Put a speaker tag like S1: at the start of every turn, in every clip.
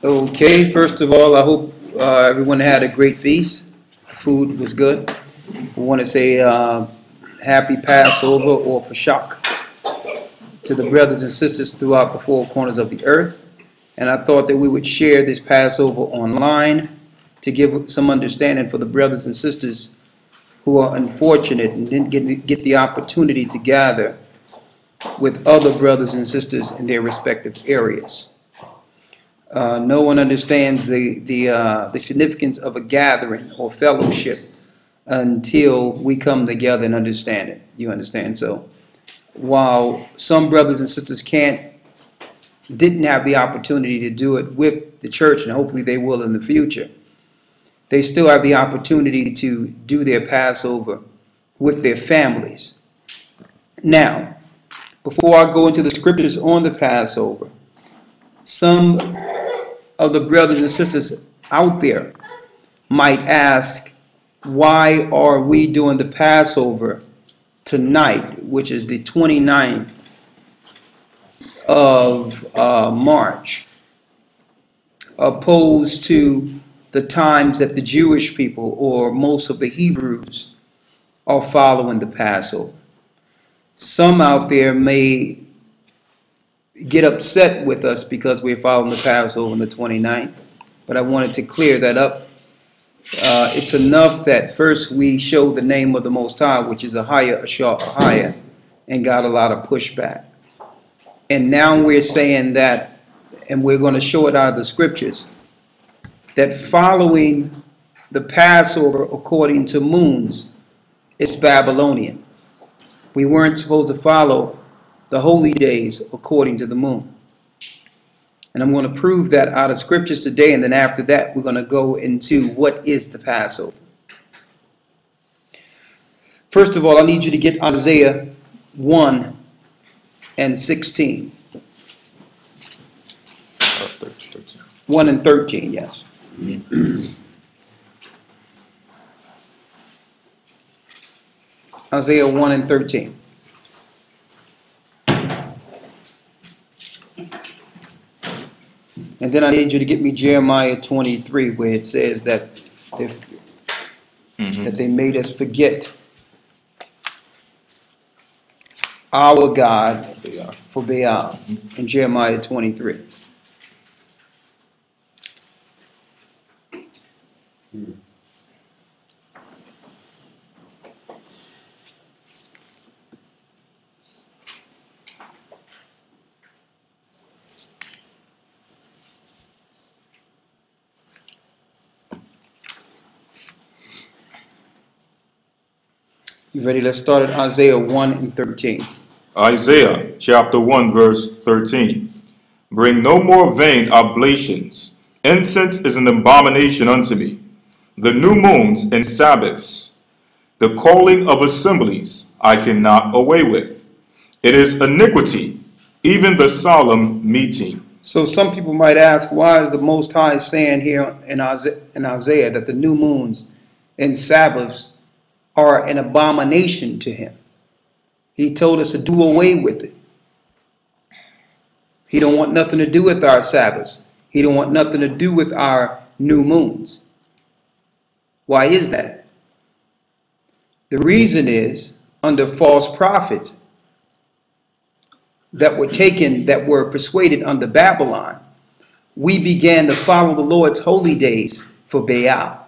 S1: Okay, first of all, I hope everyone had a great feast. Food was good. We want to say happy Passover or Pesach to the brothers and sisters throughout the four corners of the earth. And I thought that we would share this Passover online to give some understanding for the brothers and sisters who are unfortunate and didn't get the opportunity to gather with other brothers and sisters in their respective areas. No one understands the significance of a gathering or fellowship until we come together and understand it. You understand? So while some brothers and sisters didn't have the opportunity to do it with the church, and hopefully they will in the future, they still have the opportunity to do their Passover with their families. Now, before I go into the scriptures on the Passover, some of the brothers and sisters out there might ask, why are we doing the Passover tonight, which is the 29th of March, opposed to the times that the Jewish people or most of the Hebrews are following the Passover? Some out there may get upset with us because we're following the Passover on the 29th, but I wanted to clear that up. It's enough that first we show the name of the Most High, which is Ahaya, and got a lot of pushback. And now we're saying that, and we're going to show it out of the scriptures, that following the Passover according to moons is Babylonian. We weren't supposed to follow the holy days according to the moon. And I'm going to prove that out of scriptures today, and then after that we're going to go into what is the Passover. First of all, I need you to get Isaiah 1 and 16. 1 and 13, yes. Isaiah 1 and 13. And then I need you to get me Jeremiah 23, where it says that that they made us forget our God for Baal in Jeremiah 23. You ready? Let's start at Isaiah 1 and 13.
S2: Isaiah chapter 1 verse 13. Bring no more vain oblations. Incense is an abomination unto me. The new moons and Sabbaths, the calling of assemblies, I cannot away with. It is iniquity, even the solemn meeting.
S1: So some people might ask, why is the Most High saying here in Isaiah that the new moons and Sabbaths are an abomination to him? He told us to do away with it. He don't want nothing to do with our Sabbaths. He don't want nothing to do with our new moons. Why is that? The reason is, under false prophets that were persuaded under Babylon, we began to follow the Lord's holy days for Baal.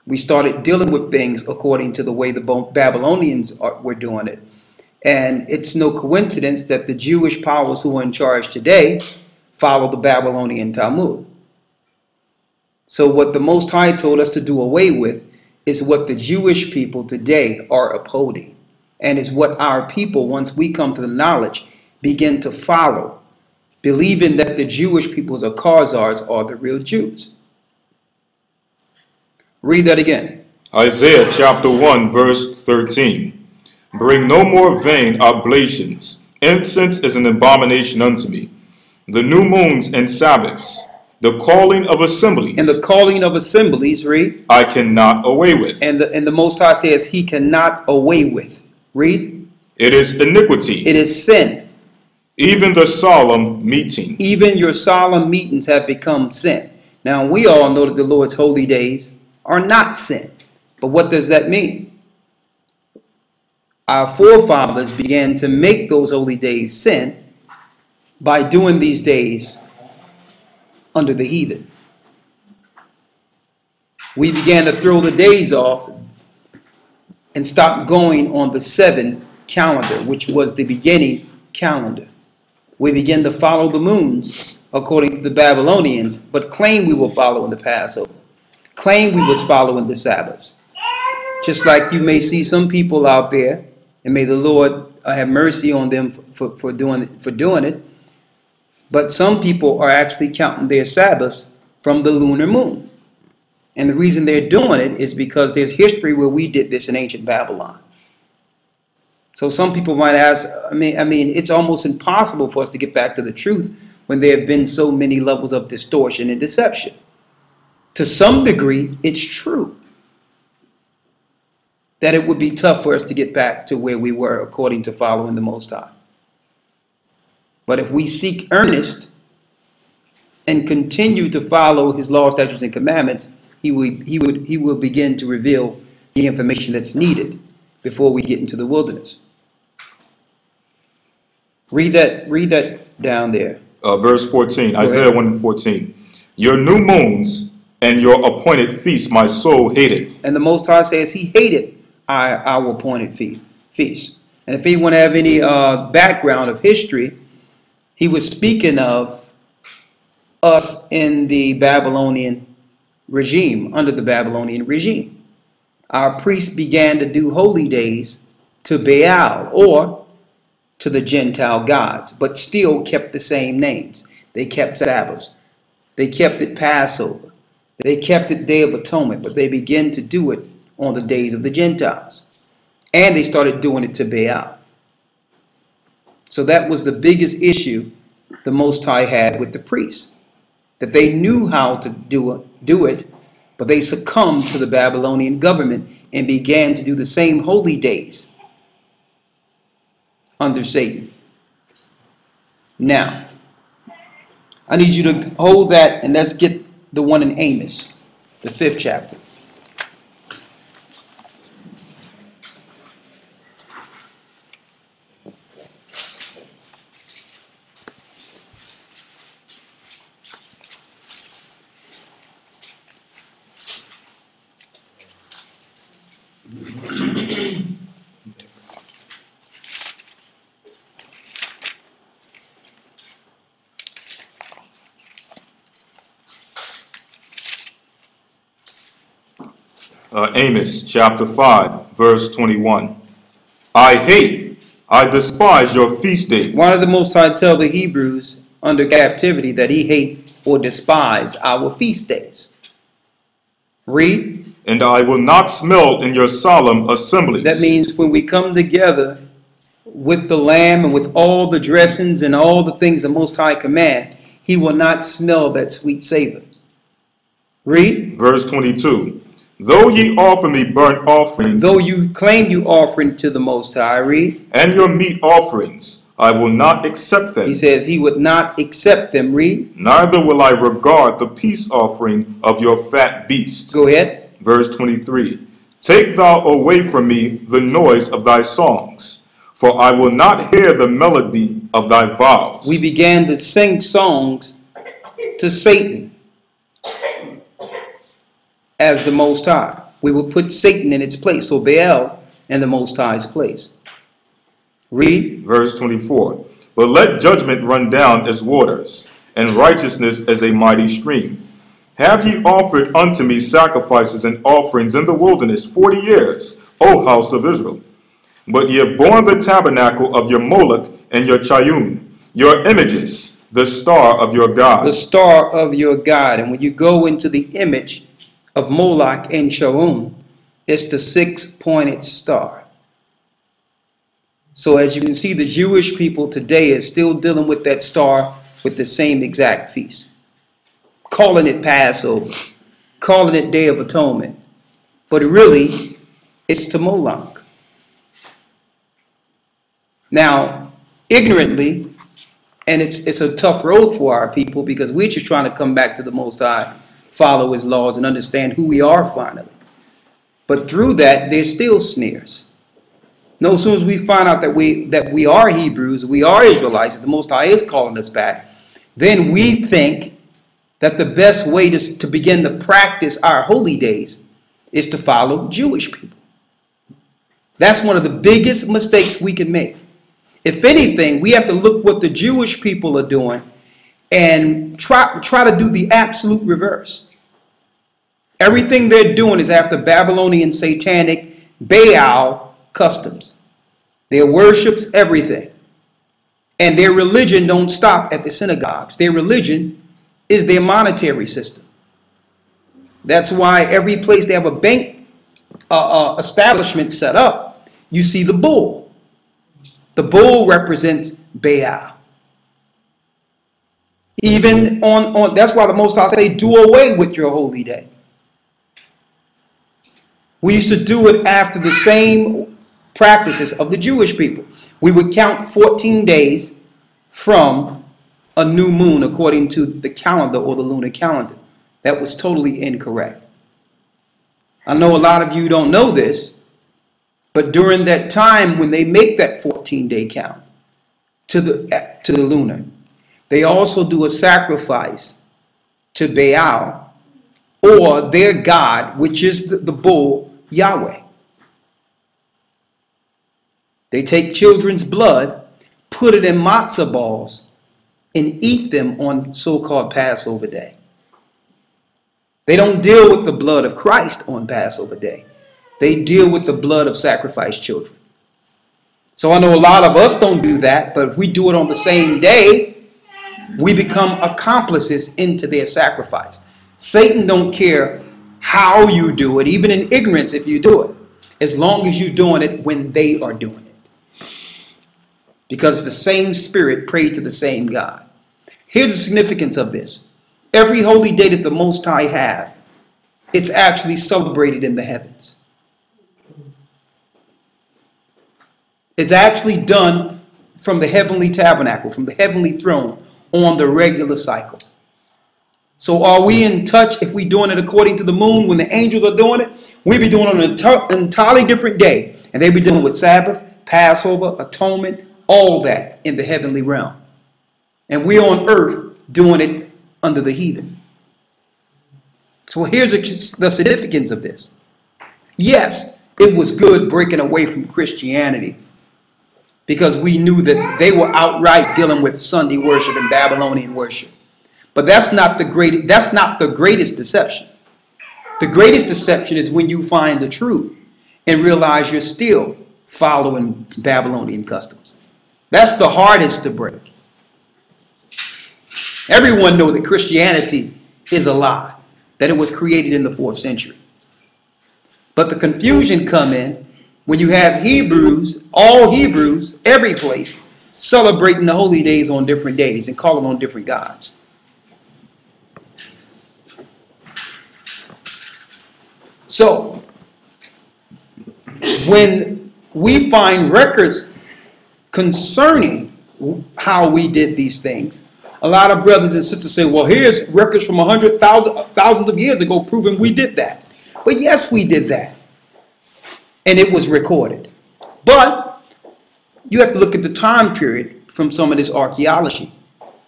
S1: We started dealing with things according to the way the Babylonians were doing it. And it's no coincidence that the Jewish powers who are in charge today follow the Babylonian Talmud. So what the Most High told us to do away with is what the Jewish people today are upholding. And is what our people, once we come to the knowledge, begin to follow, believing that the Jewish peoples or Khazars are the real Jews. Read that again.
S2: Isaiah chapter 1 verse 13. Bring no more vain oblations. Incense is an abomination unto me. The new moons and Sabbaths, the calling of assemblies.
S1: And the calling of assemblies, read.
S2: I cannot away with.
S1: And the Most High says he cannot away with. Read.
S2: It is iniquity.
S1: It is sin.
S2: Even the solemn meeting.
S1: Even your solemn meetings have become sin. Now, we all know that the Lord's holy days are not sin. But what does that mean? Our forefathers began to make those holy days sin by doing these days under the heathen. We began to throw the days off and stop going on the 7 calendar, which was the beginning calendar. We began to follow the moons according to the Babylonians, but claim we were following the Passover, claim we was following the Sabbaths. Just like you may see some people out there, and may the Lord have mercy on them for doing it, but some people are actually counting their Sabbaths from the lunar moon. And the reason they're doing it is because there's history where we did this in ancient Babylon. So some people might ask, I mean, it's almost impossible for us to get back to the truth when there have been so many levels of distortion and deception. To some degree, it's true that it would be tough for us to get back to where we were according to following the Most High. But if we seek earnest and continue to follow his laws, statutes, and commandments, he will begin to reveal the information that's needed before we get into the wilderness. Read that down there.
S2: Verse 14, Isaiah 1:14. Your new moons and your appointed feasts my soul hated.
S1: And the Most High says he hated our appointed feasts. And if anyone have any background of history, he was speaking of us in the Babylonian regime, under the Babylonian regime. Our priests began to do holy days to Baal or to the Gentile gods, but still kept the same names. They kept Sabbaths. They kept it Passover. They kept it Day of Atonement, but they began to do it on the days of the Gentiles. And they started doing it to Baal. So that was the biggest issue the Most High had with the priests. That they knew how to do it, but they succumbed to the Babylonian government and began to do the same holy days under Satan. Now, I need you to hold that and let's get the one in Amos, the 5th chapter.
S2: Amos chapter 5, verse 21. I despise your feast days.
S1: Why did the Most High tell the Hebrews under captivity that he hate or despise our feast days? Read.
S2: And I will not smell in your solemn assemblies.
S1: That means when we come together with the lamb and with all the dressings and all the things the Most High command, he will not smell that sweet savor. Read.
S2: Verse 22. Though ye offer me burnt offerings,
S1: though you claim you offering to the Most High, read,
S2: and your meat offerings, I will not accept them.
S1: He says he would not accept them, read.
S2: Neither will I regard the peace offering of your fat beasts.
S1: Go ahead.
S2: Verse 23. Take thou away from me the noise of thy songs, for I will not hear the melody of thy vows.
S1: We began to sing songs to Satan as the Most High. We will put Satan in its place, or Baal in the Most High's place. Read.
S2: Verse 24. But let judgment run down as waters, and righteousness as a mighty stream. Have ye offered unto me sacrifices and offerings in the wilderness 40 years, O house of Israel? But ye have borne the tabernacle of your Moloch and your Chayun, your images, the star of your God.
S1: The star of your God. And when you go into the image of Moloch and Chayun, it's the 6-pointed star. So as you can see, the Jewish people today is still dealing with that star with the same exact feast. Calling it Passover, calling it Day of Atonement. But really, it's to Moloch. Now, ignorantly, And it's a tough road for our people because we're just trying to come back to the Most High, follow His laws, and understand who we are finally. But through that, there's still snares. No, as soon as we find out that we are Hebrews, we are Israelites, the Most High is calling us back, then we think that the best way to begin to practice our holy days is to follow Jewish people. That's one of the biggest mistakes we can make. If anything, we have to look what the Jewish people are doing and try to do the absolute reverse. Everything they're doing is after Babylonian satanic Baal customs. Their worships everything. And their religion don't stop at the synagogues. Their religion is their monetary system. That's why every place they have a bank establishment set up, you see the bull. The bull represents Baal. Even that's why the Most High say, do away with your holy day. We used to do it after the same practices of the Jewish people. We would count 14 days from a new moon according to the calendar or the lunar calendar. That was totally incorrect. I know a lot of you don't know this, but during that time when they make that 14-day count to the lunar, they also do a sacrifice to Baal or their god, which is the bull, Yahweh. They take children's blood, put it in matzah balls, and eat them on so-called Passover day. They don't deal with the blood of Christ on Passover day. They deal with the blood of sacrificed children. So I know a lot of us don't do that, but if we do it on the same day, we become accomplices into their sacrifice. Satan don't care how you do it, even in ignorance if you do it, as long as you're doing it when they are doing it. Because the same spirit prayed to the same God. Here's the significance of this. Every holy day that the Most High have, it's actually celebrated in the heavens. It's actually done from the heavenly tabernacle, from the heavenly throne, on the regular cycle. So are we in touch if we're doing it according to the moon when the angels are doing it? We be doing it on an entirely different day. And they be dealing with Sabbath, Passover, atonement, all that in the heavenly realm. And we're on earth doing it under the heathen. So here's the significance of this. Yes, it was good breaking away from Christianity because we knew that they were outright dealing with Sunday worship and Babylonian worship. But that's not the greatest deception. The greatest deception is when you find the truth and realize you're still following Babylonian customs. That's the hardest to break. Everyone knows that Christianity is a lie, that it was created in the 4th century. But the confusion come in when you have Hebrews, all Hebrews, every place, celebrating the holy days on different days and calling on different gods. So, when we find records concerning how we did these things, a lot of brothers and sisters say, well, here's records from thousands of years ago proving we did that. But yes, we did that. And it was recorded. But you have to look at the time period from some of this archaeology.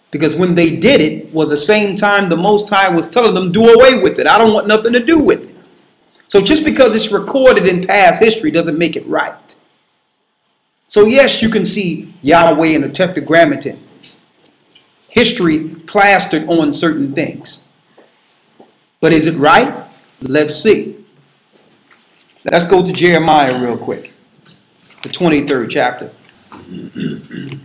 S1: Because when they did it was the same time the Most High was telling them, do away with it. I don't want nothing to do with it. So just because it's recorded in past history doesn't make it right. So yes, you can see Yahweh in the Tetragrammaton. History plastered on certain things. But is it right? Let's see. Let's go to Jeremiah real quick. The 23rd chapter. And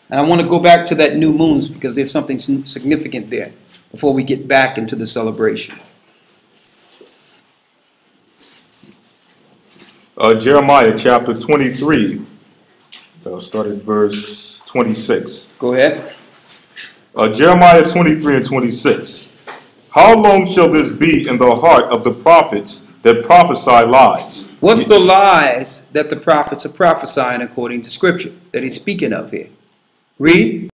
S1: I want to go back to that new moons because there's something significant there before we get back into the celebration.
S2: Jeremiah chapter 23. I'll start at verse 26.
S1: Go ahead.
S2: Jeremiah 23 and 26. How long shall this be in the heart of the prophets that prophesy lies?
S1: What's the lies that the prophets are prophesying according to Scripture that he's speaking of here? Read.